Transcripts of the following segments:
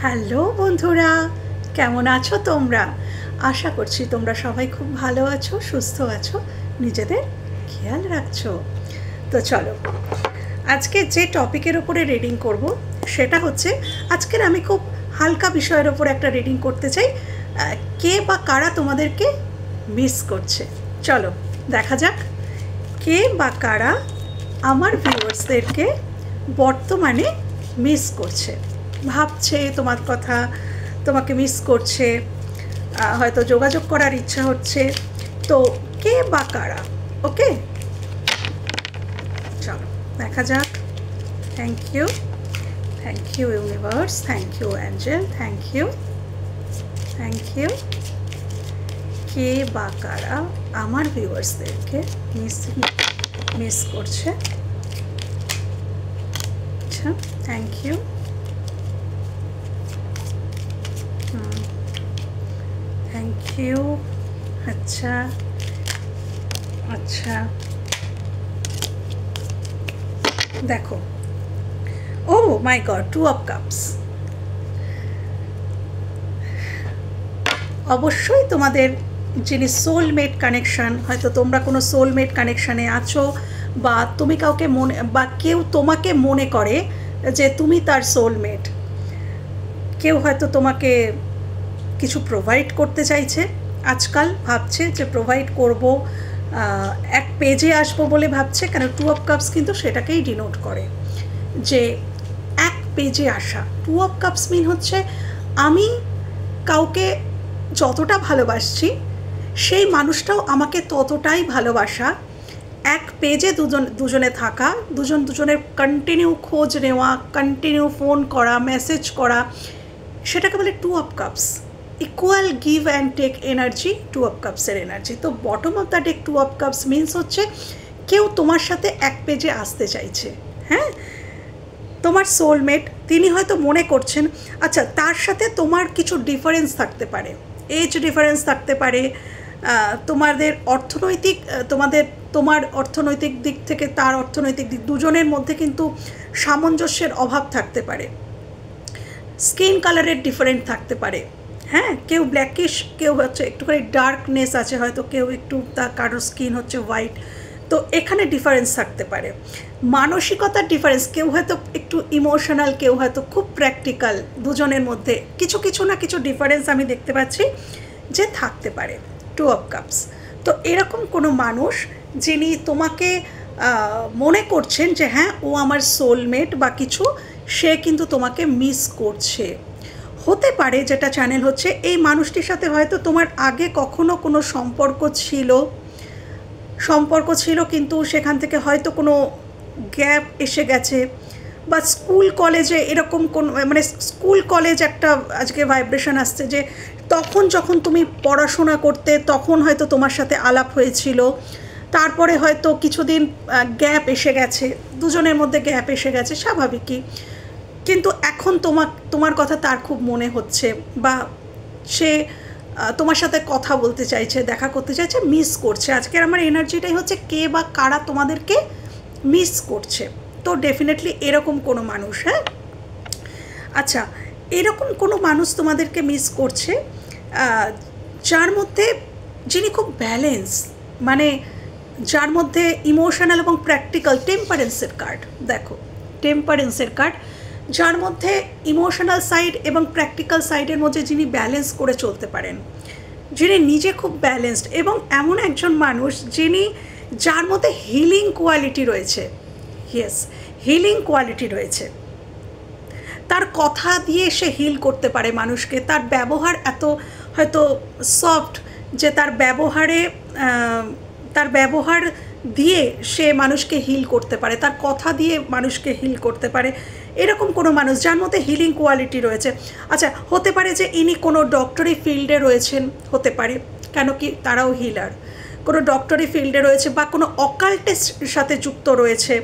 Hello বন্ধুরা, কেমন আছো তোমরা? আশা করছি তোমরা সবাই খুব ভালো আছো, সুস্থ আছো, নিজেদের খেয়াল রাখছো। তো চলো, আজকে যে টপিকের ওপরে রিডিং করব সেটা হচ্ছে, আজকের আমি খুব হালকা বিষয়ের ওপর একটা রিডিং করতে চাই। কে বা কারা তোমাদেরকে মিস করছে। চলো দেখা যাক, কে বা কারা আমার ভিউয়ার্সদেরকে বর্তমানে মিস করছে, ভাবছে তোমার কথা, তোমাকে মিস করছে, হয়তো যোগাযোগ করার ইচ্ছা হচ্ছে। তো কে বা কারা? ওকে, চলো দেখা যাক। Thank you universe, thank you angel, thank you. কে বা কারা আমার ভিউয়ার্সদেরকে মিস করছে? আচ্ছা, থ্যাংক ইউ। Thank you. আচ্ছা আচ্ছা, দেখো, ও মাই গড, 2 অফ কাপস। অবশ্যই তোমাদের যিনি সোলমেট কানেকশান, হয়তো তোমরা কোনো সোলমেট কানেকশানে আছো, বা তুমি কাউকে মনে, বা কেউ তোমাকে মনে করে যে তুমি তার সোলমেট। কেউ হয়তো তোমাকে কিছু প্রোভাইড করতে চাইছে, আজকাল ভাবছে যে প্রোভাইড করব, এক পেজে আসবো বলে ভাবছে, কেন 2 অফ কাপস কিন্তু সেটাকেই ডিনোট করে, যে এক পেজে আসা। 2 অফ কাপস মিন হচ্ছে আমি কাউকে যতটা ভালোবাসছি সেই মানুষটাও আমাকে ততটাই ভালোবাসা। এক পেজে দুজনে থাকা, দুজনের কন্টিনিউ খোঁজ নেওয়া, কন্টিনিউ ফোন করা, মেসেজ করা, সেটাকে বলে 2 of cups. Equal give and take energy, 2 of কাপসের এনার্জি। তো bottom of the deck 2 of cups means হচ্ছে কেউ তোমার সাথে এক পেজে আসতে চাইছে। হ্যাঁ, তোমার সোলমেট, তিনি হয়তো মনে করছেন, আচ্ছা তার সাথে তোমার কিছু ডিফারেন্স থাকতে পারে, এজ ডিফারেন্স থাকতে পারে, তোমাদের অর্থনৈতিক, তোমার অর্থনৈতিক দিক থেকে তার অর্থনৈতিক দিক, দুজনের মধ্যে কিন্তু সামঞ্জস্যের অভাব থাকতে পারে, স্কিন কালারের ডিফারেন্ট থাকতে পারে। হ্যাঁ, কেউ ব্ল্যাকিশ, কেউ হচ্ছে একটুখানি ডার্কনেস আছে, হয়তো কেউ একটু, তার কারোর স্কিন হচ্ছে হোয়াইট। তো এখানে ডিফারেন্স থাকতে পারে, মানসিকতার ডিফারেন্স, কেউ হয়তো একটু ইমোশনাল, কেউ হয়তো খুব প্র্যাকটিক্যাল। দুজনের মধ্যে কিছু না কিছু ডিফারেন্স আমি দেখতে পাচ্ছি যে থাকতে পারে। 2 অফ কাপস। তো এরকম কোনো মানুষ যিনি তোমাকে মনে করছেন যে হ্যাঁ ও আমার সোলমেট বা কিছু, সে কিন্তু তোমাকে মিস করছে। হতে পারে, যেটা চ্যানেল হচ্ছে, এই মানুষটির সাথে হয়তো তোমার আগে কখনো কোনো সম্পর্ক ছিল, কিন্তু সেখান থেকে হয়তো কোনো গ্যাপ এসে গেছে, বা স্কুল কলেজে এরকম কোন, মানে স্কুল কলেজ একটা আজকে ভাইব্রেশন আসছে, যে তখন যখন তুমি পড়াশোনা করতে তখন হয়তো তোমার সাথে আলাপ হয়েছিল, তারপরে হয়তো কিছুদিন গ্যাপ এসে গেছে, দুজনের মধ্যে গ্যাপ এসে গেছে, স্বাভাবিকই। কিন্তু এখন তোমার কথা তার খুব মনে হচ্ছে, বা সে তোমার সাথে কথা বলতে চাইছে, দেখা করতে চাইছে, মিস করছে। আজকের আমার এনার্জিটাই হচ্ছে কে বা কারা তোমাদেরকে মিস করছে। তো ডেফিনেটলি এরকম কোনো মানুষ, হ্যাঁ, আচ্ছা, এরকম কোনো মানুষ তোমাদেরকে মিস করছে, যার মধ্যে, যিনি খুব ব্যালেন্স, মানে যার মধ্যে ইমোশনাল এবং প্র্যাকটিক্যাল, টেম্পারেন্সের কার্ড, দেখো টেম্পারেন্সের কার্ড, যার মধ্যে ইমোশনাল সাইড এবং প্র্যাকটিক্যাল সাইডের মধ্যে যিনি ব্যালেন্স করে চলতে পারেন, যিনি নিজে খুব ব্যালেন্সড, এবং এমন একজন মানুষ যার মধ্যে হিলিং কোয়ালিটি রয়েছে। ইয়েস, হিলিং কোয়ালিটি রয়েছে। তার কথা দিয়ে সে হিল করতে পারে মানুষকে, তার ব্যবহার এত হয়তো সফট যে তার ব্যবহার দিয়ে সে মানুষকে হিল করতে পারে, তার কথা দিয়ে মানুষকে হিল করতে পারে। এরকম কোনো মানুষ যার মধ্যে হিলিং কোয়ালিটি রয়েছে। আচ্ছা, হতে পারে যে ইনি কোনো ডক্টরি ফিল্ডে রয়েছেন, হতে পারে, কেন কি তারাও হিলার, কোনো ডক্টরি ফিল্ডে রয়েছে, বা কোনো অকাল্টের সাথে যুক্ত রয়েছে।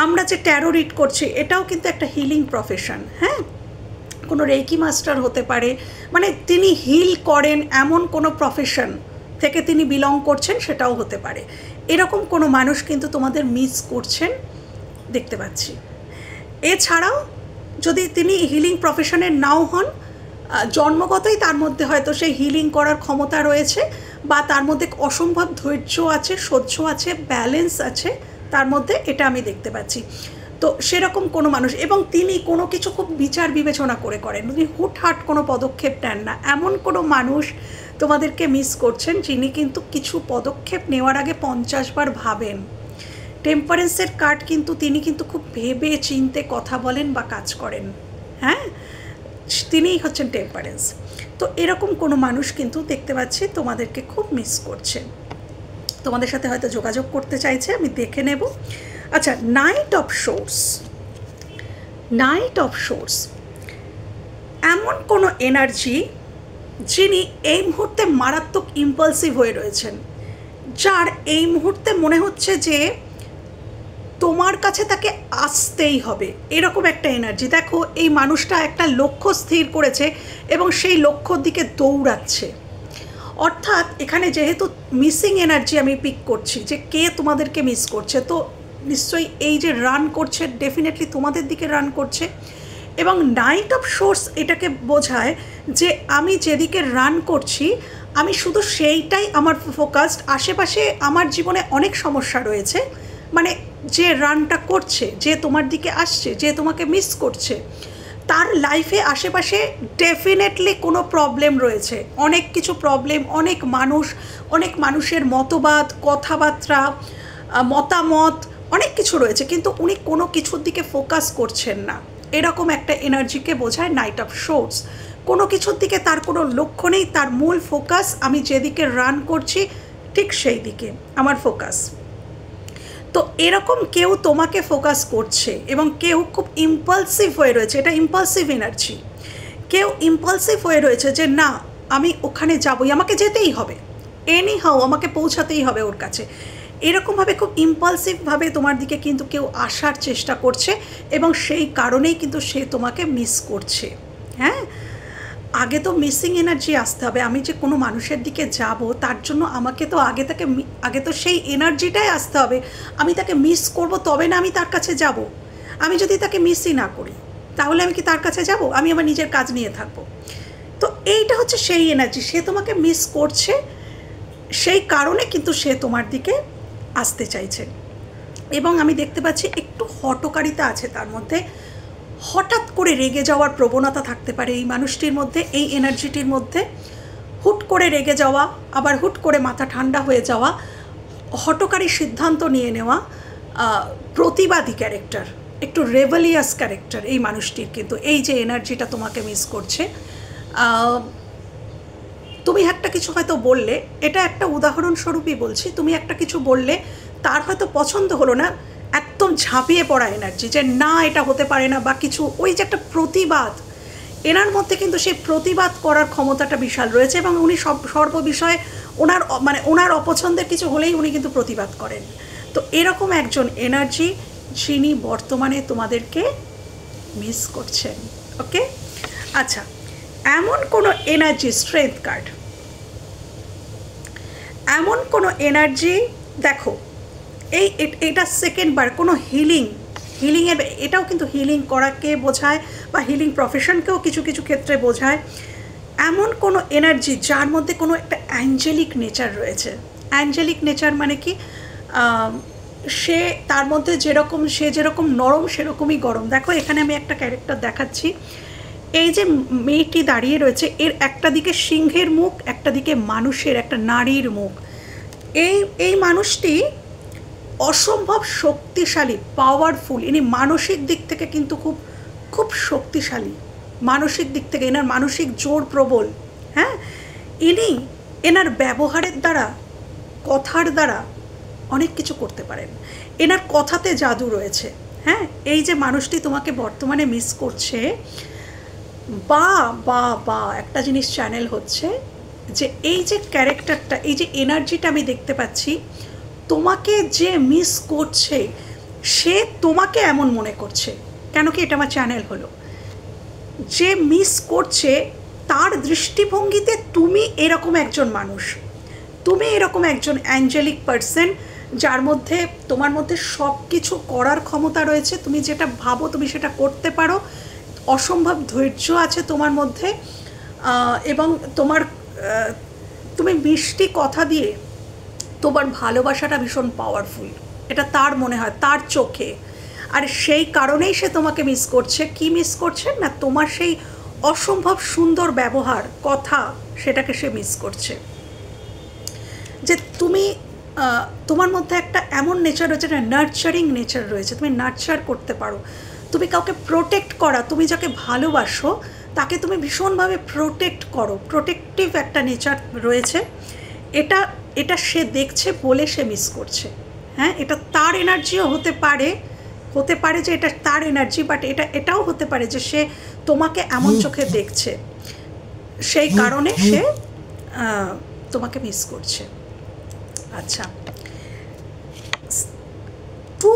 আমরা যে ট্যারো রিড করছি এটাও কিন্তু একটা হিলিং প্রফেশন। হ্যাঁ, কোনো রেকি মাস্টার হতে পারে, মানে তিনি হিল করেন এমন কোনো প্রফেশন থেকে তিনি বিলং করছেন, সেটাও হতে পারে। এরকম কোনো মানুষ কিন্তু তোমাদের মিস করছেন দেখতে পাচ্ছি। এছাড়াও যদি তিনি হিলিং প্রফেশনের নাও হন, জন্মগতই তার মধ্যে হয়তো সেই হিলিং করার ক্ষমতা রয়েছে, বা তার মধ্যে অসম্ভব ধৈর্য আছে, সহ্য আছে, ব্যালেন্স আছে তার মধ্যে, এটা আমি দেখতে পাচ্ছি। তো সেরকম কোনো মানুষ, এবং তিনি কোনো কিছু খুব বিচার বিবেচনা করে করেন, উনি হুটহাট কোনো পদক্ষেপ নেন না, এমন কোনো মানুষ তোমাদেরকে মিস করছেন যিনি কিন্তু কিছু পদক্ষেপ নেওয়ার আগে 50 বার ভাবেন। টেম্পারেন্সের কার্ড কিন্তু তিনি কিন্তু খুব ভেবে চিনতে কথা বলেন বা কাজ করেন। হ্যাঁ, তিনিই হচ্ছেন টেম্পারেন্স। তো এরকম কোনো মানুষ কিন্তু দেখতে পাচ্ছি তোমাদেরকে খুব মিস করছে, তোমাদের সাথে হয়তো যোগাযোগ করতে চাইছে, আমি দেখে নেব। আচ্ছা, night of swords, night of swords এমন কোনো এনার্জি যিনি এই মুহূর্তে মারাত্মক ইম্পালসিভ হয়ে রয়েছেন, যার এই মুহূর্তে মনে হচ্ছে যে তোমার কাছে তাকে আসতেই হবে, এরকম একটা এনার্জি। দেখো, এই মানুষটা একটা লক্ষ্য স্থির করেছে এবং সেই লক্ষ্যর দিকে দৌড়াচ্ছে। অর্থাৎ এখানে যেহেতু মিসিং এনার্জি আমি পিক করছি, যে কে তোমাদেরকে মিস করছে, তো নিশ্চয়ই এই যে রান করছে ডেফিনেটলি তোমাদের দিকে রান করছে। এবং নাইট অফ সোর্স এটাকে বোঝায় যে আমি যেদিকে রান করছি আমি শুধু সেইটাই আমার ফোকাসড, আশেপাশে আমার জীবনে অনেক সমস্যা রয়েছে, মানে যে রানটা করছে, যে তোমার দিকে আসছে, যে তোমাকে মিস করছে, তার লাইফে আশেপাশে ডেফিনেটলি কোনো প্রবলেম রয়েছে, অনেক কিছু প্রবলেম, অনেক মানুষের মতবাদ, কথাবার্তা, মতামত, অনেক কিছু রয়েছে, কিন্তু উনি কোনো কিছুর দিকে ফোকাস করছেন না। এরকম একটা এনার্জিকে বোঝায় নাইট অফ সোর্স। কোনো কিছুর দিকে তার কোনো লক্ষ্য নেই, তার মূল ফোকাস আমি যেদিকে রান করছি ঠিক সেই দিকে আমার ফোকাস। তো এরকম কেউ তোমাকে ফোকাস করছে এবং কেউ খুব ইম্পালসিভ হয়ে রয়েছে, এটা ইম্পালসিভ এনার্জি। কেউ ইম্পালসিভ হয়ে রয়েছে যে না, আমি ওখানে যাবই, আমাকে যেতেই হবে, এনি হাউ আমাকে পৌঁছাতেই হবে ওর কাছে। এরকমভাবে খুব ইম্পালসিভভাবে তোমার দিকে কিন্তু কেউ আসার চেষ্টা করছে এবং সেই কারণেই কিন্তু সে তোমাকে মিস করছে। হ্যাঁ, আগে তো মিসিং এনার্জি আসতে হবে, আমি যে কোনো মানুষের দিকে যাব তার জন্য আমাকে তো আগে তো সেই এনার্জিটাই আসতে হবে, আমি তাকে মিস করব তবে না আমি তার কাছে যাব। আমি যদি তাকে মিসই না করি তাহলে আমি কি তার কাছে যাব? আমি আমার নিজের কাজ নিয়ে থাকবো। তো এইটা হচ্ছে সেই এনার্জি, সে তোমাকে মিস করছে, সেই কারণে কিন্তু সে তোমার দিকে আসতে চাইছে। এবং আমি দেখতে পাচ্ছি একটু হটকারিতা আছে তার মধ্যে, হঠাৎ করে রেগে যাওয়ার প্রবণতা থাকতে পারে এই মানুষটির মধ্যে, এই এনার্জিটির মধ্যে। হুট করে রেগে যাওয়া, আবার হুট করে মাথা ঠান্ডা হয়ে যাওয়া, হটকারী সিদ্ধান্ত নিয়ে নেওয়া, প্রতিবাদী ক্যারেক্টার, একটু রেভেলিয়াস ক্যারেক্টার এই মানুষটির। কিন্তু এই যে এনার্জিটা তোমাকে মিস করছে, তুমি একটা কিছু হয়তো বললে, এটা একটা উদাহরণস্বরূপই বলছি, তুমি একটা কিছু বললে, তার হয়তো পছন্দ হলো না, একদম ঝাঁপিয়ে পড়া এনার্জি যে না এটা হতে পারে না বা কিছু, ওই যে একটা প্রতিবাদ, এনার মধ্যে কিন্তু সেই প্রতিবাদ করার ক্ষমতাটা বিশাল রয়েছে। এবং উনি সর্ববিষয়ে ওনার অপছন্দের কিছু হলেই উনি কিন্তু প্রতিবাদ করেন। তো এরকম একজন এনার্জি যিনি বর্তমানে তোমাদেরকে মিস করছেন। ওকে, আচ্ছা, এমন কোনো এনার্জি, স্ট্রেংথ কার্ড, এমন কোনো এনার্জি, দেখো এটা সেকেন্ডবার কোনো হিলিংয়ের, এটাও কিন্তু হিলিং করাকে বোঝায় বা হিলিং প্রফেশনকেও কিছু কিছু ক্ষেত্রে বোঝায়। এমন কোনো এনার্জি যার মধ্যে কোনো একটা অ্যাঞ্জেলিক নেচার রয়েছে। অ্যাঞ্জেলিক নেচার মানে কি, সে তার মধ্যে সে যেরকম নরম সেরকমই গরম। দেখো এখানে আমি একটা ক্যারেক্টার দেখাচ্ছি, এই যে মেয়েটি দাঁড়িয়ে রয়েছে, এর একটা দিকে সিংহের মুখ, একটা দিকে মানুষের, একটা নারীর মুখ। এই মানুষটি অসম্ভব শক্তিশালী, পাওয়ারফুল, ইনি মানসিক দিক থেকে কিন্তু খুব খুব শক্তিশালী, মানসিক দিক থেকে এনার মানসিক জোর প্রবল। হ্যাঁ, এনার ব্যবহারের দ্বারা, কথার দ্বারা অনেক কিছু করতে পারেন, এনার কথাতে জাদু রয়েছে। হ্যাঁ, এই যে মানুষটি তোমাকে বর্তমানে মিস করছে, বা একটা জিনিস চ্যানেল হচ্ছে যে এই যে ক্যারেক্টারটা, এই যে এনার্জিটা আমি দেখতে পাচ্ছি, তোমাকে যে মিস করছে সে তোমাকে এমন মনে করছে। কেন কি, এটা আমার চ্যানেল হলো, যে মিস করছে তার দৃষ্টিভঙ্গিতে তুমি এরকম একজন মানুষ, তুমি এরকম একজন অ্যাঞ্জেলিক পারসন, যার মধ্যে তোমার মধ্যে সব কিছু করার ক্ষমতা রয়েছে, তুমি যেটা ভাবো তুমি সেটা করতে পারো, অসম্ভব ধৈর্য আছে তোমার মধ্যে, এবং তুমি মিষ্টি কথা দিয়ে তোমার ভালোবাসাটা ভীষণ পাওয়ারফুল, এটা তার মনে হয়, তার চোখে। আর সেই কারণেই সে তোমাকে মিস করছে। কি মিস করছে না, তোমার সেই অসম্ভব সুন্দর ব্যবহার, কথা, সেটাকে সে মিস করছে। যে তুমি তোমার মধ্যে একটা এমন নেচার রয়েছে, একটা নার্চারিং নেচার রয়েছে, তুমি নার্চার করতে পারো, তুমি কাউকে প্রোটেক্ট করা, তুমি যাকে ভালোবাসো তাকে তুমি ভীষণভাবে প্রোটেক্ট করো, প্রোটেক্টিভ একটা নেচার রয়েছে। এটা সে দেখছে বলে সে মিস করছে। হ্যাঁ, এটা তার এনার্জিও হতে পারে যে এটা তার এনার্জি, বাট এটাও হতে পারে যে সে তোমাকে এমন চোখে দেখছে, সেই কারণে সে তোমাকে মিস করছে। আচ্ছা, টু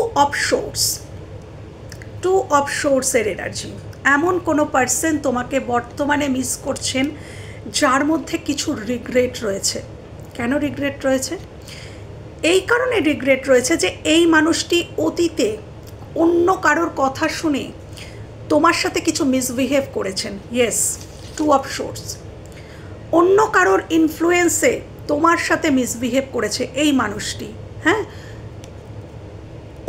অফ সোর্সের এনার্জি। এমন কোনো পার্সন তোমাকে বর্তমানে মিস করছেন যার মধ্যে কিছু রিগ্রেট রয়েছে। কেন রিগ্রেট রয়েছে? এই কারণে রিগ্রেট রয়েছে যে এই মানুষটি অতীতে অন্য কারোর কথা শুনে তোমার সাথে কিছু মিসবিহেভ করেছেন। Yes, two of swords. অন্য কারোর ইনফ্লুয়েন্সে তোমার সাথে মিসবিহেভ করেছে এই মানুষটি। হ্যাঁ,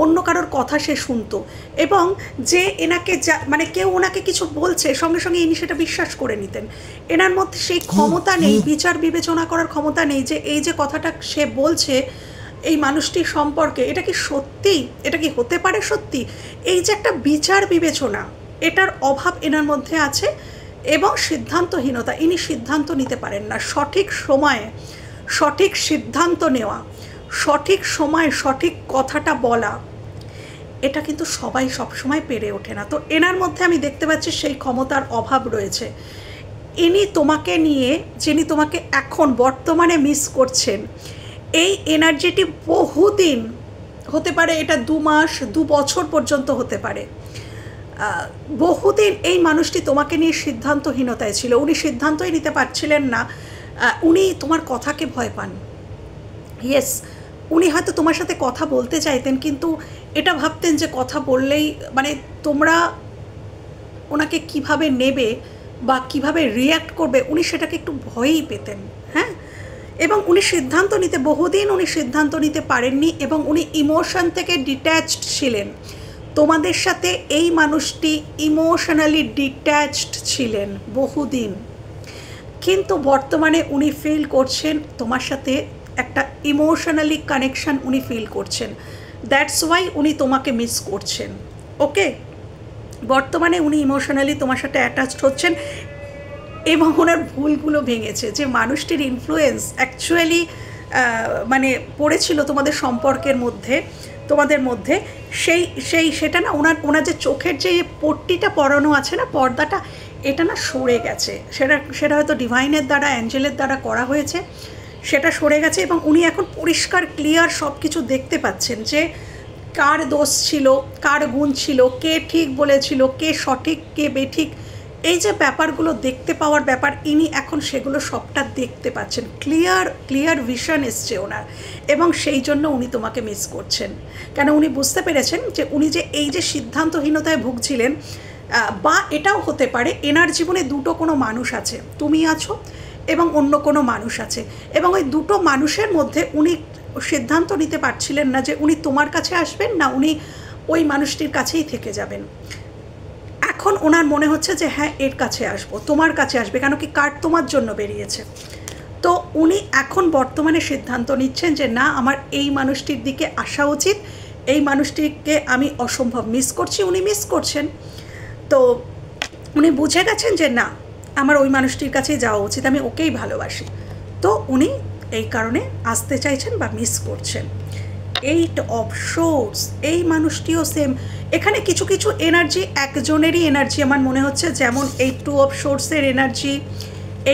অন্য কারোর কথা সে শুনতো, এবং যে এনাকে মানে কেউ ওনাকে কিছু বলছে সঙ্গে সঙ্গে ইনি সেটা বিশ্বাস করে নিতেন। এনার মধ্যে সেই ক্ষমতা নেই, বিচার বিবেচনা করার ক্ষমতা নেই যে এই যে কথাটা সে বলছে এই মানুষটির সম্পর্কে, এটা কি সত্যি, এটা কি হতে পারে সত্যি, এই যে একটা বিচার বিবেচনা, এটার অভাব এনার মধ্যে আছে। এবং সিদ্ধান্তহীনতা, ইনি সিদ্ধান্ত নিতে পারেন না। সঠিক সময়ে সঠিক সিদ্ধান্ত নেওয়া, সঠিক সময় সঠিক কথাটা বলা, এটা কিন্তু সবাই সবসময় পেরে ওঠে না। তো এনার মধ্যে আমি দেখতে পাচ্ছি সেই ক্ষমতার অভাব রয়েছে। ইনি তোমাকে নিয়ে, যিনি তোমাকে এখন বর্তমানে মিস করছেন, এই এনার্জিটি বহুদিন হতে পারে, এটা 2 মাস 2 বছর পর্যন্ত হতে পারে, বহুদিন এই মানুষটি তোমাকে নিয়ে সিদ্ধান্তহীনতায় ছিল। উনি সিদ্ধান্তই নিতে পারছিলেন না, উনি তোমার কথাকে ভয় পান। ইয়েস, উনি হয়তো তোমার সাথে কথা বলতে চাইতেন, কিন্তু এটা ভাবতেন যে কথা বললেই মানে তোমরা ওনাকে কিভাবে নেবে বা কিভাবে রিয়্যাক্ট করবে, উনি সেটাকে একটু ভয়ই পেতেন। হ্যাঁ, এবং উনি সিদ্ধান্ত নিতে, বহুদিন উনি সিদ্ধান্ত নিতে পারেননি, এবং উনি ইমোশন থেকে ডিট্যাচড ছিলেন। তোমাদের সাথে এই মানুষটি ইমোশনালি ডিট্যাচড ছিলেন বহুদিন, কিন্তু বর্তমানে উনি ফিল করছেন তোমার সাথে একটা ইমোশনালি কানেকশান উনি ফিল করছেন। দ্যাটস ওয়াই উনি তোমাকে মিস করছেন। ওকে, বর্তমানে উনি ইমোশনালি তোমার সাথে অ্যাটাচড হচ্ছেন, এবং ওনার ভুলগুলো ভেঙেছে। যে মানুষটির ইনফ্লুয়েন্স অ্যাকচুয়ালি পড়েছিল তোমাদের সম্পর্কের মধ্যে, তোমাদের মধ্যে, সেটা না, ওনার যে চোখের যে পট্টিটা পরানো আছে না, পর্দাটা, এটা না সরে গেছে। সেটা হয়তো ডিভাইনের দ্বারা, অ্যাঞ্জেলের দ্বারা করা হয়েছে, সেটা সরে গেছে, এবং উনি এখন পরিষ্কার ক্লিয়ার সব কিছু দেখতে পাচ্ছেন যে কার দোষ ছিল, কার গুণ ছিল, কে ঠিক বলেছিল, কে সঠিক, কে বেঠিক, এই যে ব্যাপারগুলো দেখতে পাওয়ার ব্যাপার, ইনি এখন সেগুলো সবটা দেখতে পাচ্ছেন। ক্লিয়ার ভিশন এসছে ওনার, এবং সেই জন্য উনি তোমাকে মিস করছেন। কেন, উনি বুঝতে পেরেছেন যে উনি যে এই যে সিদ্ধান্তহীনতায় ভুগছিলেন, বা এটাও হতে পারে এনার জীবনে দুটো কোনো মানুষ আছে, তুমি আছো এবং অন্য কোনো মানুষ আছে, এবং ওই দুটো মানুষের মধ্যে উনি সিদ্ধান্ত নিতে পারছিলেন না যে উনি তোমার কাছে আসবেন না উনি ওই মানুষটির কাছেই থেকে যাবেন। এখন ওনার মনে হচ্ছে যে হ্যাঁ, এর কাছে আসবো, তোমার কাছে আসবে, কেন কি কার্ড তোমার জন্য বেরিয়েছে। তো উনি এখন বর্তমানে সিদ্ধান্ত নিচ্ছেন যে না, আমার এই মানুষটির দিকে আসা উচিত, এই মানুষটিকে আমি অসম্ভব মিস করছি, উনি মিস করছেন। তো উনি বুঝে গেছেন যে না, আমার ওই মানুষটির কাছেই যাওয়া উচিত, আমি ওকেই ভালোবাসি। তো উনি এই কারণে আসতে চাইছেন বা মিস করছেন। 8 অফ সোর্স, এই মানুষটিও সেম। এখানে কিছু কিছু এনার্জি একজনেরই এনার্জি আমার মনে হচ্ছে, যেমন এই 2 অফ সোর্সের এনার্জি,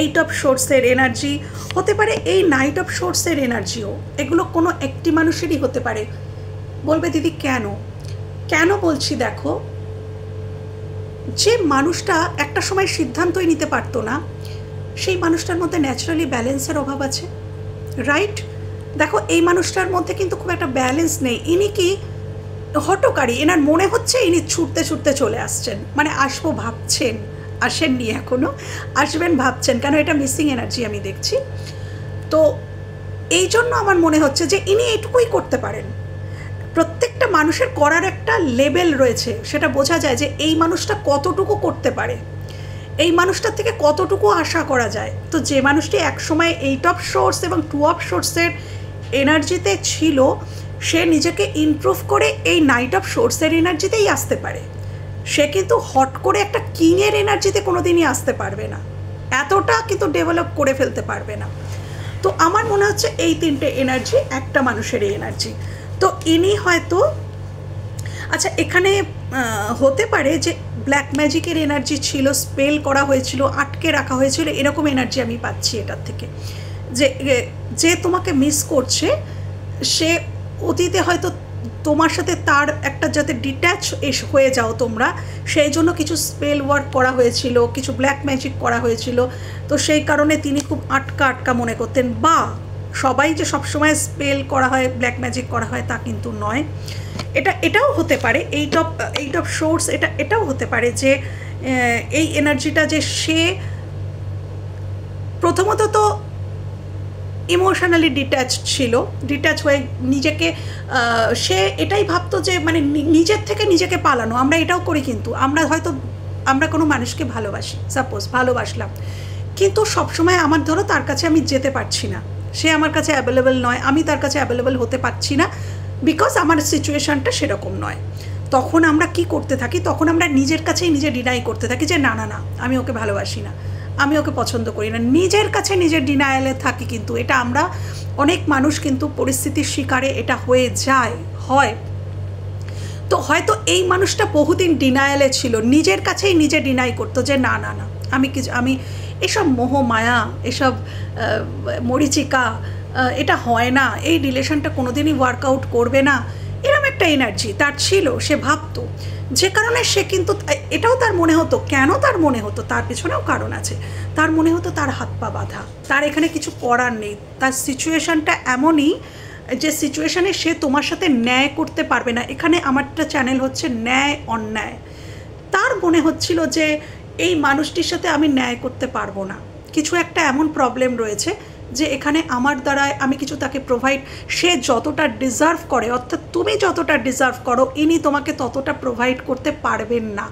8 অফ সোর্সের এনার্জি হতে পারে, এই 9 অফ সোর্সের এনার্জিও, এগুলো কোনো একটি মানুষেরই হতে পারে। বলবে দিদি কেন বলছি, দেখো, যে মানুষটা একটা সময় সিদ্ধান্তই নিতে পারতো না, সেই মানুষটার মধ্যে ন্যাচারালি ব্যালেন্সের অভাব আছে, রাইট? দেখো, এই মানুষটার মধ্যে কিন্তু খুব একটা ব্যালেন্স নেই। ইনি কি হটকারী, এনার মনে হচ্ছে ইনি ছুটতে ছুটতে চলে আসছেন, মানে আসবো ভাবছেন, আসেননি এখনও, আসবেন ভাবছেন, কেন এটা মিসিং এনার্জি আমি দেখছি। তো এই জন্য আমার মনে হচ্ছে যে ইনি এইটুকুই করতে পারেন। প্রত্যেকটা মানুষের করার একটা লেভেল রয়েছে, সেটা বোঝা যায় যে এই মানুষটা কতটুকু করতে পারে, এই মানুষটার থেকে কতটুকু আশা করা যায়। তো যে মানুষটি একসময় 8 অফ সোর্স এবং 2 অফ সোর্সের এনার্জিতে ছিল, সে নিজেকে ইমপ্রুভ করে এই নাইট অফ সোর্সের এনার্জিতেই আসতে পারে। সে কিন্তু হট করে একটা কিংয়ের এনার্জিতে কোনো দিনই আসতে পারবে না, এতটা কিন্তু ডেভেলপ করে ফেলতে পারবে না। তো আমার মনে হচ্ছে এই তিনটে এনার্জি একটা মানুষেরই এনার্জি। তো ইনি হয়তো, আচ্ছা এখানে হতে পারে যে ব্ল্যাক ম্যাজিকের এনার্জি ছিল, স্পেল করা হয়েছিল, আটকে রাখা হয়েছিল, এরকম এনার্জি আমি পাচ্ছি এটার থেকে। যে যে তোমাকে মিস করছে, সে অতীতে হয়তো তোমার সাথে তার একটা যাতে ডিট্যাচ হয়ে যাও তোমরা, সেই জন্য কিছু স্পেল ওয়ার্ক করা হয়েছিল, কিছু ব্ল্যাক ম্যাজিক করা হয়েছিল। তো সেই কারণে তিনি খুব আটকা আটকা মনে করতেন। বা সবাই যে সবসময় স্পেল করা হয়, ব্ল্যাক ম্যাজিক করা হয়, তা কিন্তু নয়। এটাও হতে পারে, এইট অফ সোর্স, এটাও হতে পারে যে এই এনার্জিটা যে সে প্রথমত তো ইমোশনালি ডিট্যাচ হয়ে নিজেকে, সে এটাই ভাবতো যে মানে নিজের থেকে নিজেকে পালানো। আমরা এটাও করি, কিন্তু আমরা কোনো মানুষকে ভালোবাসি, সাপোজ ভালোবাসলাম, কিন্তু সবসময় আমার ধরো তার কাছে আমি যেতে পারছি না, সে আমার কাছে অ্যাভেলেবেল নয়, আমি তার কাছে অ্যাভেলেবেল হতে পারছি না, বিকজ আমার সিচুয়েশানটা সেরকম নয়। তখন আমরা কি করতে থাকি, তখন আমরা নিজের কাছেই নিজে ডিনাই করতে থাকি যে না না না, আমি ওকে ভালোবাসি না, আমি ওকে পছন্দ করি না, নিজের কাছে নিজের ডিনায়ালে থাকি। কিন্তু এটা আমরা অনেক মানুষ কিন্তু পরিস্থিতির শিকারে এটা হয়ে হয়। তো হয়তো এই মানুষটা বহুদিন ডিনায়ালে ছিল, নিজের কাছেই নিজে ডিনাই করতো যে না না না, আমি এসব মোহ মায়া, এসব মরিচিকা, এটা হয় না, এই রিলেশনটা কোনো দিনই ওয়ার্কআউট করবে না, এরম একটা এনার্জি তার ছিল, সে ভাবতো। যে কারণে সে কিন্তু, এটাও তার মনে হতো, কেন তার মনে হতো, তার পেছনেও কারণ আছে। তার মনে হতো তার হাত পা বাঁধা, তার এখানে কিছু করার নেই, তার সিচুয়েশানটা এমনই যে সিচুয়েশানে সে তোমার সাথে ন্যায় করতে পারবে না। এখানে আমারটা চ্যানেল হচ্ছে ন্যায় অন্যায়। তার মনে হচ্ছিল যে এই মানুষটির সাথে আমি ন্যায় করতে পারবো না, কিছু একটা এমন প্রবলেম রয়েছে যে এখানে আমার দ্বারায় আমি কিছু তাকে প্রোভাইড, সে যতটা ডিজার্ভ করে, অর্থাৎ তুমি যতটা ডিজার্ভ করো, ইনি তোমাকে ততটা প্রোভাইড করতে পারবেন না।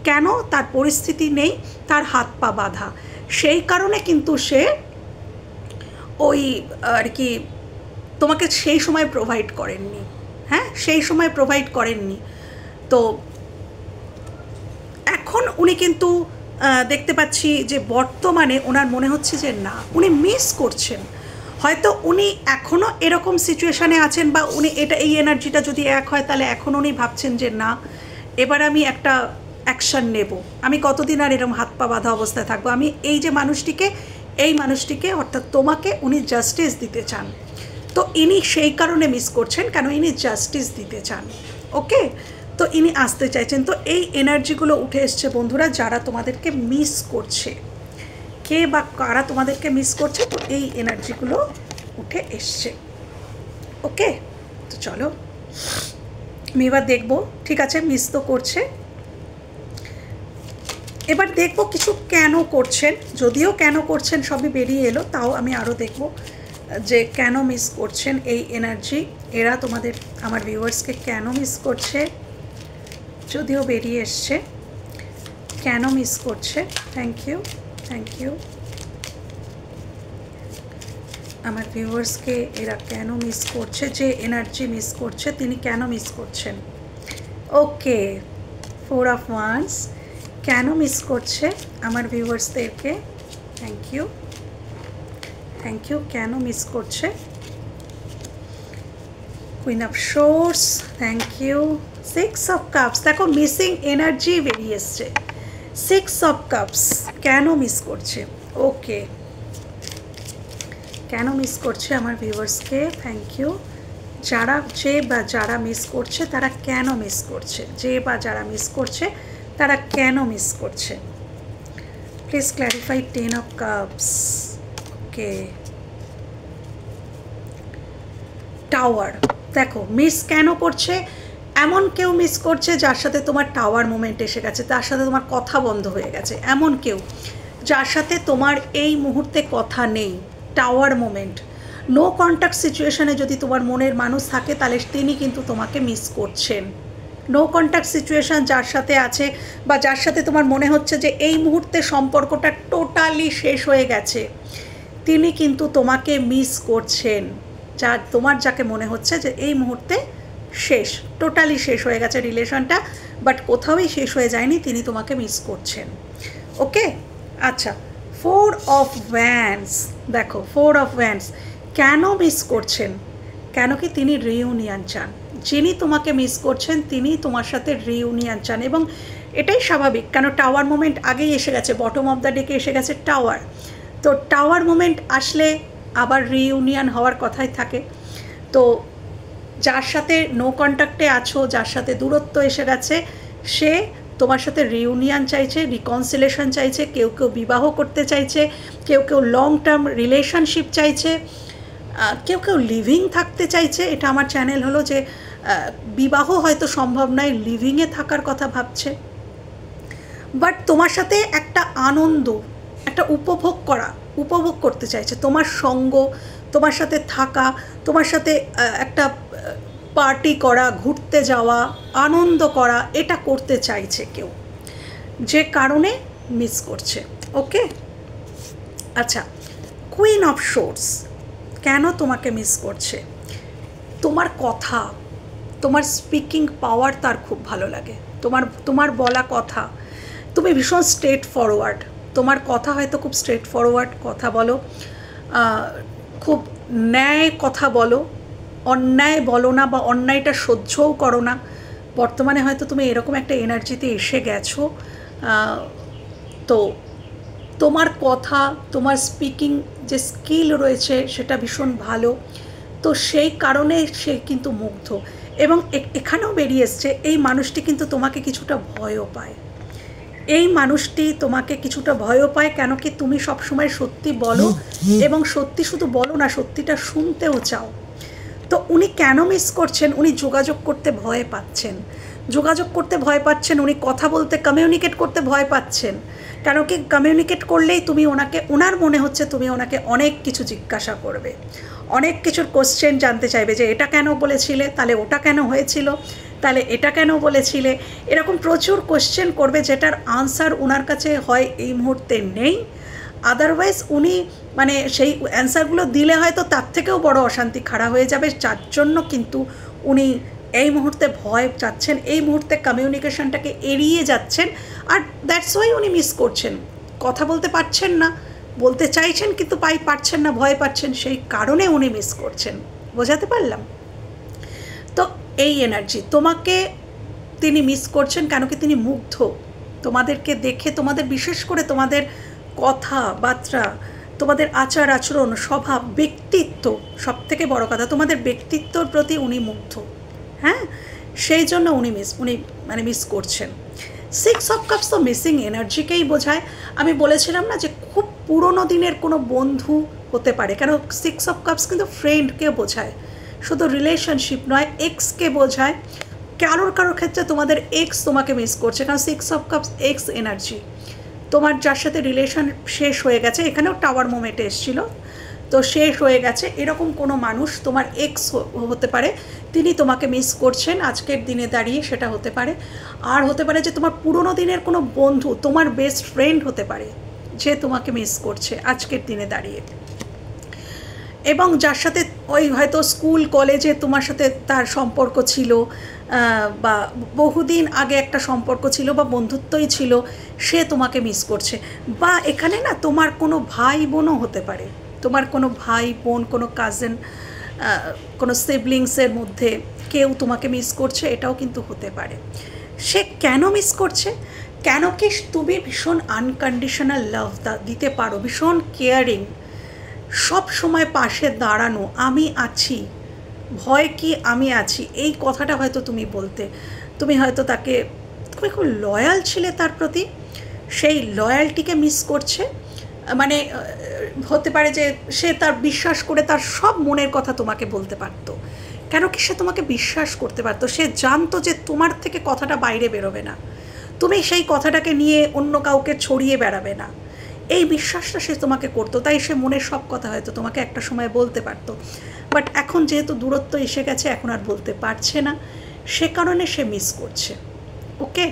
কেন? তার পরিস্থিতি নেই, তার হাত পা বাঁধা। সেই কারণে কিন্তু সে ওই আর কি তোমাকে সেই সময় প্রোভাইড করেননি। হ্যাঁ, সেই সময় প্রোভাইড করেননি। তো এখন উনি কিন্তু দেখতে পাচ্ছি যে বর্তমানে ওনার মনে হচ্ছে যে না, উনি মিস করছেন। হয়তো উনি এখনও এরকম সিচুয়েশানে আছেন, বা উনি এই এনার্জিটা যদি এক হয়, তাহলে এখন উনি ভাবছেন যে না, এবার আমি একটা অ্যাকশান নেব, আমি কতদিন আর এরকম হাত পা বাঁধা অবস্থায় থাকবো। আমি এই মানুষটিকে অর্থাৎ তোমাকে উনি জাস্টিস দিতে চান। তো ইনি সেই কারণে মিস করছেন, কেন ইনি জাস্টিস দিতে চান। ওকে, তো ইনি আসতে চাইছেন। তো এই এনার্জিগুলো উঠে এসছে বন্ধুরা, যারা তোমাদেরকে মিস করছে, কে বা কারা তোমাদেরকে মিস করছে, তো এই এনার্জিগুলো উঠে এসছে। ওকে, তো চলো আমি এবার দেখবো। ঠিক আছে, মিস তো করছে, এবার দেখবো কিছু কেন করছেন। যদিও কেন করছেন সবই বেরিয়ে এলো, তাও আমি আরও দেখবো যে কেন মিস করছেন এই এনার্জি, এরা তোমাদের আমার ভিউয়ার্সকে কেন মিস করছে। যদিও বেরিয়ে এসছে কেন মিস করছে। থ্যাংক ইউ আমার ভিউয়ার্সকে এরা কেন মিস করছে, যে এনার্জি মিস করছে তিনি কেন মিস করছেন। ওকে, 4 অফ ওয়ান্স, কেন মিস করছে আমার ভিউয়ার্সদেরকে। থ্যাংক ইউ কেন মিস করছে। Queen of swords, thank you. 6 of cups, দেখো মিসিং এনার্জি বেরিয়ে এসছে। 6 অফ কাপস, কেন মিস করছে। ওকে, কেন মিস করছে আমার ভিউয়ার্সকে। Thank you. যারা মিস করছে তারা কেন মিস করছে, যারা মিস করছে তারা কেন মিস করছে। Please clarify 10 of cups. Okay, tower, দেখো মিস কেন করছে। এমন কেউ মিস করছে যার সাথে তোমার টাওয়ার মোমেন্ট এসে গেছে, তার সাথে তোমার কথা বন্ধ হয়ে গেছে। এমন কেউ যার সাথে তোমার এই মুহূর্তে কথা নেই, টাওয়ার মোমেন্ট, নো কন্ট্যাক্ট সিচুয়েশনে যদি তোমার মনের মানুষ থাকে তাহলে তিনি কিন্তু তোমাকে মিস করছেন। নো কন্ট্যাক্ট সিচুয়েশান যার সাথে আছে বা যার সাথে তোমার মনে হচ্ছে যে এই মুহূর্তে সম্পর্কটা টোটালি শেষ হয়ে গেছে, তিনি কিন্তু তোমাকে মিস করছেন। তোমার যাকে মনে হচ্ছে যে এই মুহূর্তে শেষ, টোটালি শেষ হয়ে গেছে রিলেশনটা, বাট কোথাওই শেষ হয়ে যায়নি, তিনি তোমাকে মিস করছেন। ওকে, আচ্ছা, 4 অফ ওয়ান্ডস, দেখো 4 অফ ওয়ান্ডস কেন মিস করছেন? কেন কি তিনি রিইউনিয়ন চান। যিনি তোমাকে মিস করছেন তিনি তোমার সাথে রিইউনিয়ন চান, এবং এটাই স্বাভাবিক, কেন টাওয়ার মোমেন্ট আগেই এসে গেছে, বটম অফ দ্য ডেকে এসে গেছে টাওয়ার। তো টাওয়ার মোমেন্ট আসলে আবার রিইউনিয়ন হওয়ার কথাই থাকে। তো যার সাথে নো কন্ট্যাক্টে আছো, যার সাথে দূরত্ব এসে গেছে, সে তোমার সাথে রিইউনিয়ন চাইছে, রিকনসিলেশন চাইছে, কেউ কেউ বিবাহ করতে চাইছে, কেউ কেউ লং টার্ম রিলেশনশিপ চাইছে, কেউ কেউ লিভিং থাকতে চাইছে। এটা আমার চ্যানেল হলো যে বিবাহ হয়তো সম্ভব নয়, লিভিংয়ে থাকার কথা ভাবছে, বাট তোমার সাথে একটা আনন্দ, একটা উপভোগ করতে চাইছে, তোমার সঙ্গ, তোমার সাথে থাকা, তোমার সাথে একটা পার্টি করা, ঘুরতে যাওয়া, আনন্দ করা, এটা করতে চাইছে কেউ, যে কারণে মিস করছে। ওকে, আচ্ছা, কুইন অফ সোর্স কেন তোমাকে মিস করছে? তোমার কথা, তোমার স্পিকিং পাওয়ার তার খুব ভালো লাগে, তোমার বলা কথা, তুমি ভীষণ স্ট্রেট ফরওয়ার্ড, তোমার কথা হয়তো খুব স্ট্রেট ফরওয়ার্ড কথা বলো, খুব ন্যায় কথা বলো, অন্যায় বলো না বা অন্যায়টা সহ্যও করো না। বর্তমানে হয়তো তুমি এরকম একটা এনার্জিতে এসে গেছো। তো তোমার কথা, তোমার স্পিকিং যে স্কিল রয়েছে সেটা ভীষণ ভালো, তো সেই কারণে সে কিন্তু মুগ্ধ। এবং এখানেও বেরিয়ে এসছে এই মানুষটি কিন্তু তোমাকে কিছুটা ভয়ও পায়, এই মানুষটি তোমাকে কিছুটা ভয়ও পায়, কেন কি তুমি সবসময় সত্যি বলো, এবং সত্যি শুধু বলো না, সত্যিটা শুনতেও চাও। তো উনি কেন মিস করছেন? উনি যোগাযোগ করতে ভয় পাচ্ছেন, উনি কথা বলতে, কমিউনিকেট করতে ভয় পাচ্ছেন, কেন কি কমিউনিকেট করলেই তুমি ওনার মনে হচ্ছে তুমি ওনাকে অনেক কিছু জিজ্ঞাসা করবে, অনেক কিছুর কোশ্চেন জানতে চাইবে, যে এটা কেন বলেছিলে, তাহলে ওটা কেন হয়েছিল, তাহলে এটা কেন বলেছিলে, এরকম প্রচুর কোশ্চেন করবে, যেটার আনসার ওনার কাছে হয় এই মুহূর্তে নেই। আদারওয়াইজ উনি মানে সেই অ্যান্সারগুলো দিলে হয়তো তার থেকেও বড় অশান্তি খাড়া হয়ে যাবে, যার জন্য কিন্তু উনি এই মুহূর্তে ভয় চাচ্ছেন, এই মুহূর্তে কমিউনিকেশনটাকে এড়িয়ে যাচ্ছেন, আর দ্যাটস ওয়াই উনি মিস করছেন। কথা বলতে পারছেন না, বলতে চাইছেন কিন্তু পারছেন না, ভয় পাচ্ছেন, সেই কারণে উনি মিস করছেন। বোঝাতে পারলাম? তো এই এনার্জি তোমাকে তিনি মিস করছেন, কেন কি তিনি মুগ্ধ তোমাদেরকে দেখে, তোমাদের বিশেষ করে তোমাদের কথাবার্তা, তোমাদের আচার আচরণ, স্বভাব, ব্যক্তিত্ব, সবথেকে বড় কথা তোমাদের ব্যক্তিত্বর প্রতি উনি মুগ্ধ। হ্যাঁ, সেই জন্য উনি মিস করছেন। 6 অফ কাপস তো মিসিং এনার্জিকেই বোঝায়। আমি বলেছিলাম না যে খুব পুরনো দিনের কোনো বন্ধু হতে পারে, কেন 6 অফ কাপস কিন্তু ফ্রেন্ডকে বোঝায়, শুধু রিলেশনশিপ নয়, এক্সকে বোঝায়। কারোর ক্ষেত্রে তোমাদের এক্স তোমাকে মিস করছে, কারণ 6 অফ কাপস এক্স এনার্জি। তোমার যার সাথে রিলেশন শেষ হয়ে গেছে, এখানেও টাওয়ার মোমেন্টে এসেছিল, তো শেষ হয়ে গেছে, এরকম কোনো মানুষ তোমার এক্স হতে পারে, তিনি তোমাকে মিস করছেন আজকের দিনে দাঁড়িয়ে, সেটা হতে পারে। আর হতে পারে যে তোমার পুরনো দিনের কোনো বন্ধু, তোমার বেস্ট ফ্রেন্ড হতে পারে, যে তোমাকে মিস করছে আজকের দিনে দাঁড়িয়ে, এবং যার সাথে ওই হয়তো স্কুল কলেজে তোমার সাথে তার সম্পর্ক ছিল, বা বহুদিন আগে একটা সম্পর্ক ছিল বা বন্ধুত্বই ছিল, সে তোমাকে মিস করছে। বা এখানে না তোমার কোনো ভাই বোনও হতে পারে, তোমার কোনো ভাই বোন, কোনো কাজিন, কোনো সিবলিংসের মধ্যে কেউ তোমাকে মিস করছে, এটাও কিন্তু হতে পারে। সে কেন মিস করছে? কেন কি তুমি ভীষণ আনকন্ডিশনাল লাভ দিতে পারো, ভীষণ কেয়ারিং, সব সময় পাশে দাঁড়ানো, আমি আছি, ভয় কি আমি আছি, এই কথাটা হয়তো তুমি বলতে, তুমি হয়তো তুমি খুব লয়াল ছিলে তার প্রতি, সেই লয়ালটিকে মিস করছে। মানে হতে পারে যে সে তার বিশ্বাস করে তার সব মনের কথা তোমাকে বলতে পারতো, কেন কি সে তোমাকে বিশ্বাস করতে পারতো, সে জানতো যে তোমার থেকে কথাটা বাইরে বেরোবে না, তুমি সেই কথাটাকে নিয়ে অন্য কাউকে ছড়িয়ে বেড়াবে না, এই বিশ্বাসটা সে তোমাকে করতো, তাই সে মনের সব কথা হয়তো তোমাকে একটা সময় বলতে পারতো। বাট এখন যেহেতু দূরত্ব এসে গেছে, এখন আর বলতে পারছে না, সে কারণে সে মিস করছে। ওকে,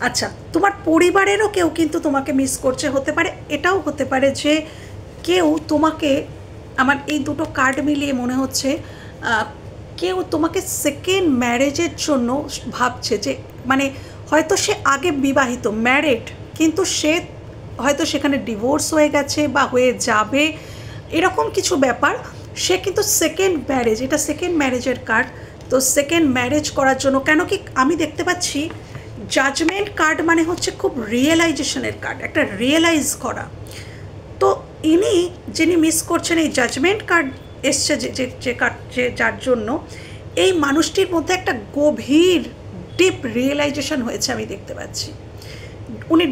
আচ্ছা, তোমার পরিবারেরও কেউ কিন্তু তোমাকে মিস করছে, হতে পারে এটাও হতে পারে যে কেউ তোমাকে, আমার এই দুটো কার্ড মিলিয়ে মনে হচ্ছে কেউ তোমাকে সেকেন্ড ম্যারেজের জন্য ভাবছে, যে মানে হয়তো সে আগে বিবাহিত ম্যারিড, কিন্তু সে হয়তো সেখানে ডিভোর্স হয়ে গেছে বা হয়ে যাবে, এরকম কিছু ব্যাপার, সে কিন্তু সেকেন্ড ম্যারেজ, এটা সেকেন্ড ম্যারেজের কার্ড, তো সেকেন্ড ম্যারেজ করার জন্য, কেন কি আমি দেখতে পাচ্ছি জাজমেন্ট কার্ড মানে হচ্ছে খুব রিয়েলাইজেশনের কার্ড, একটা রিয়েলাইজ করা। তো ইনি যিনি মিস করছেন, এই জাজমেন্ট কার্ড এসছে যে কার্ড, যে যার জন্য এই মানুষটির মধ্যে একটা গভীর ডিপ রিয়েলাইজেশন হয়েছে আমি দেখতে পাচ্ছি। উনি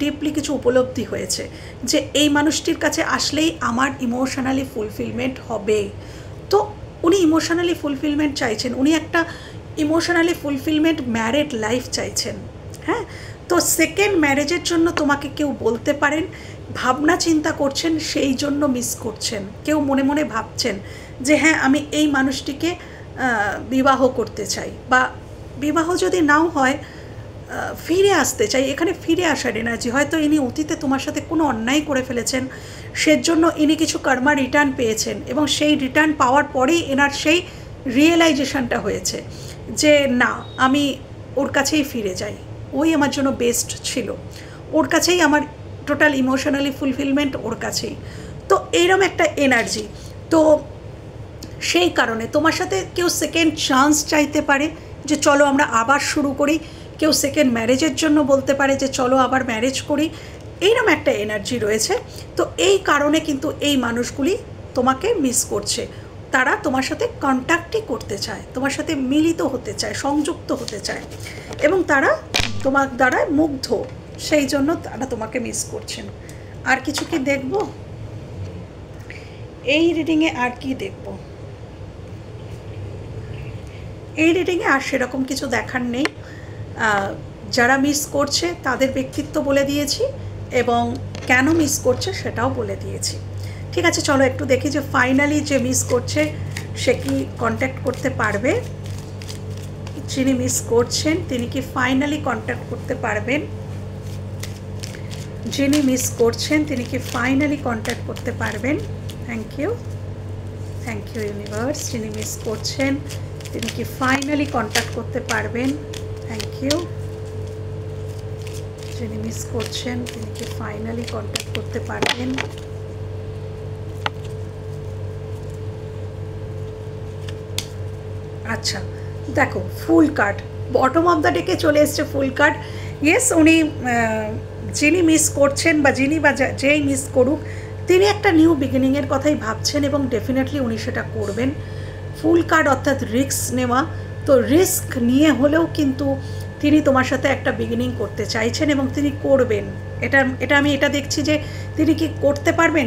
ডিপলি কিছু উপলব্ধি হয়েছে যে এই মানুষটির কাছে আসলেই আমার ইমোশনালি ফুলফিলমেন্ট হবে। তো উনি ইমোশনালি ফুলফিলমেন্ট চাইছেন, উনি একটা ইমোশনালি ফুলফিলমেন্ট ম্যারিড লাইফ চাইছেন। হ্যাঁ, তো সেকেন্ড ম্যারেজের জন্য তোমাকে কেউ বলতে পারেন, ভাবনা চিন্তা করছেন, সেই জন্য মিস করছেন। কেউ মনে মনে ভাবছেন যে হ্যাঁ, আমি এই মানুষটিকে বিবাহ করতে চাই, বা বিবাহ যদি নাও হয় ফিরে আসতে চাই। এখানে ফিরে আসার এনার্জি, হয়তো ইনি অতীতে তোমার সাথে কোনো অন্যায় করে ফেলেছেন, সেজন্য ইনি কিছু কর্মা রিটার্ন পেয়েছেন, এবং সেই রিটার্ন পাওয়ার পরেই এনার সেই রিয়েলাইজেশনটা হয়েছে যে না, আমি ওর কাছেই ফিরে যাই, ওই আমার জন্য বেস্ট ছিল, ওর কাছেই আমার টোটাল ইমোশনালি ফুলফিলমেন্ট, ওর কাছেই। তো এইরকম একটা এনার্জি। তো সেই কারণে তোমার সাথে কেউ সেকেন্ড চান্স চাইতে পারে যে চলো আমরা আবার শুরু করি, কেউ সেকেন্ড ম্যারেজের জন্য বলতে পারে যে চলো আবার ম্যারেজ করি, এইরকম একটা এনার্জি রয়েছে। তো এই কারণে কিন্তু এই মানুষগুলি তোমাকে মিস করছে, তারা তোমার সাথে কন্ট্যাক্টই করতে চায়, তোমার সাথে মিলিত হতে চায়, সংযুক্ত হতে চায়, এবং তারা তোমার দ্বারা মুগ্ধ, সেই জন্য তারা তোমাকে মিস করছেন। আর কিছু কি দেখব এই রিডিংয়ে? আর কি দেখব এই রিডিংয়ে? আর সেরকম কিছু দেখার নেই। যারা মিস করছে তাদের ব্যক্তিত্ব বলে দিয়েছি, এবং কেন মিস করছে সেটাও বলে দিয়েছি। ঠিক আছে, চলো একটু দেখি যে ফাইনালি যে মিস করছে সে কি কন্ট্যাক্ট করতে পারবে। যিনি মিস করছেন তিনি কি ফাইনালি কন্ট্যাক্ট করতে পারবেন? যিনি মিস করছেন তিনি কি ফাইনালি কন্ট্যাক্ট করতে পারবেন? Thank you universe. যিনি মিস করছেন তিনি কি ফাইনালি কন্ট্যাক্ট করতে পারবেন? Thank you. যিনি মিস করছেন তিনি কি ফাইনালি কন্ট্যাক্ট করতে পারবেন? আচ্ছা, দেখো fool card, bottom of the ডেকে চলে এসছে ফুল কার্ড। ইয়েস, উনি যিনি মিস করছেন বা যিনি বা যেই মিস করুক, তিনি একটা নিউ বিগিনিংয়ের কথাই ভাবছেন, এবং ডেফিনেটলি উনি সেটা করবেন। ফুল কার্ড অর্থাৎ রিস্ক নেওয়া, তো রিস্ক নিয়ে হলেও কিন্তু তিনি তোমার সাথে একটা বিগিনিং করতে চাইছেন, এবং তিনি করবেন। এটা আমি এটা দেখছি যে তিনি কি করতে পারবেন,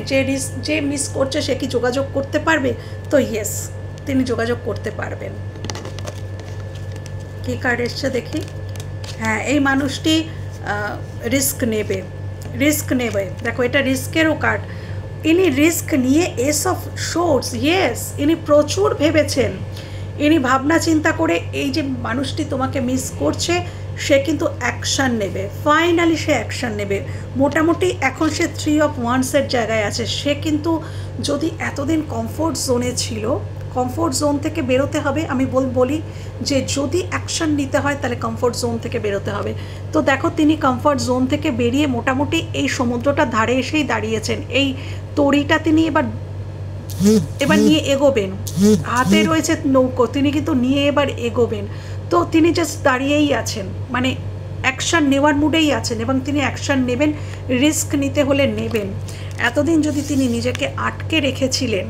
যে মিস করছে সে কি যোগাযোগ করতে পারবে? তো ইয়েস, তিনি যোগাযোগ করতে পারবেন। কি কার্ড এসছে দেখি। হ্যাঁ, এই মানুষটি রিস্ক নেবে। দেখো, এটা রিস্কেরও কার্ড। ইনি রিস্ক নিয়ে এস অফ সোর্স, ইয়েস, ইনি প্রচুর ভেবেছেন, ইনি ভাবনা চিন্তা করে এই যে মানুষটি তোমাকে মিস করছে সে কিন্তু অ্যাকশান নেবে, ফাইনালি সে অ্যাকশান নেবে। মোটামুটি এখন সে 3 অফ ওয়ান্সের জায়গায় আছে। সে কিন্তু যদি এতদিন কমফোর্ট জোনে ছিল, কমফোর্ট জোন থেকে বেরোতে হবে। আমি বলি যে যদি অ্যাকশান নিতে হয় তাহলে কমফোর্ট জোন থেকে বেরোতে হবে। তো দেখো, তিনি কমফোর্ট জোন থেকে বেরিয়ে মোটামুটি এই সমুদ্রটার ধারে এসেই দাঁড়িয়েছেন। এই তরিটা তিনি এবার নিয়ে এগোবেন, হাতে রয়েছে নৌকো, তিনি কিন্তু নিয়ে এবার এগোবেন। তো তিনি জাস্ট দাঁড়িয়েই আছেন, মানে অ্যাকশান নেওয়ার মুডেই আছেন, এবং তিনি অ্যাকশান নেবেন, রিস্ক নিতে হলে নেবেন। এতদিন যদি তিনি নিজেকে আটকে রেখেছিলেন,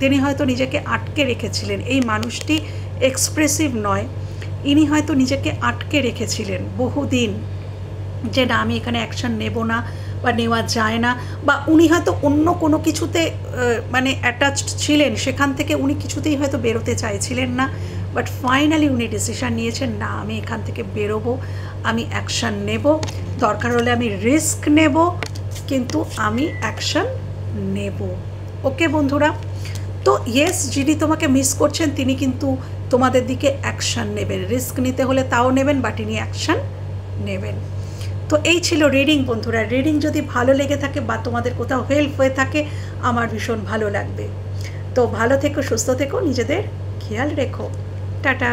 তিনি হয়তো নিজেকে আটকে রেখেছিলেন, এই মানুষটি এক্সপ্রেসিভ নয়, ইনি হয়তো নিজেকে আটকে রেখেছিলেন বহুদিন, যে না আমি এখানে অ্যাকশান নেব না, বা নেওয়া যায় না, বা উনি হয়তো অন্য কোনো কিছুতে মানে অ্যাটাচড ছিলেন, সেখান থেকে উনি কিছুতেই হয়তো বেরোতে চাইছিলেন না, বাট ফাইনালি উনি ডিসিশান নিয়েছেন, না আমি এখান থেকে বেরোবো, আমি অ্যাকশান নেব, দরকার হলে আমি রিস্ক নেব, কিন্তু আমি অ্যাকশান নেব। ওকে বন্ধুরা, তো ইয়েস, যিনি তোমাকে মিস করছেন তিনি কিন্তু তোমাদের দিকে অ্যাকশান নেবেন, রিস্ক নিতে হলে তাও নেবেন, বাট ইনি অ্যাকশান নেবেন। তো এই ছিল রিডিং বন্ধুরা। রিডিং যদি ভালো লেগে থাকে বা তোমাদের কোথাও হেল্প হয়ে থাকে, আমার ভীষণ ভালো লাগবে। তো ভালো থেকো, সুস্থ থেকো, নিজেদের খেয়াল রেখো। টাটা।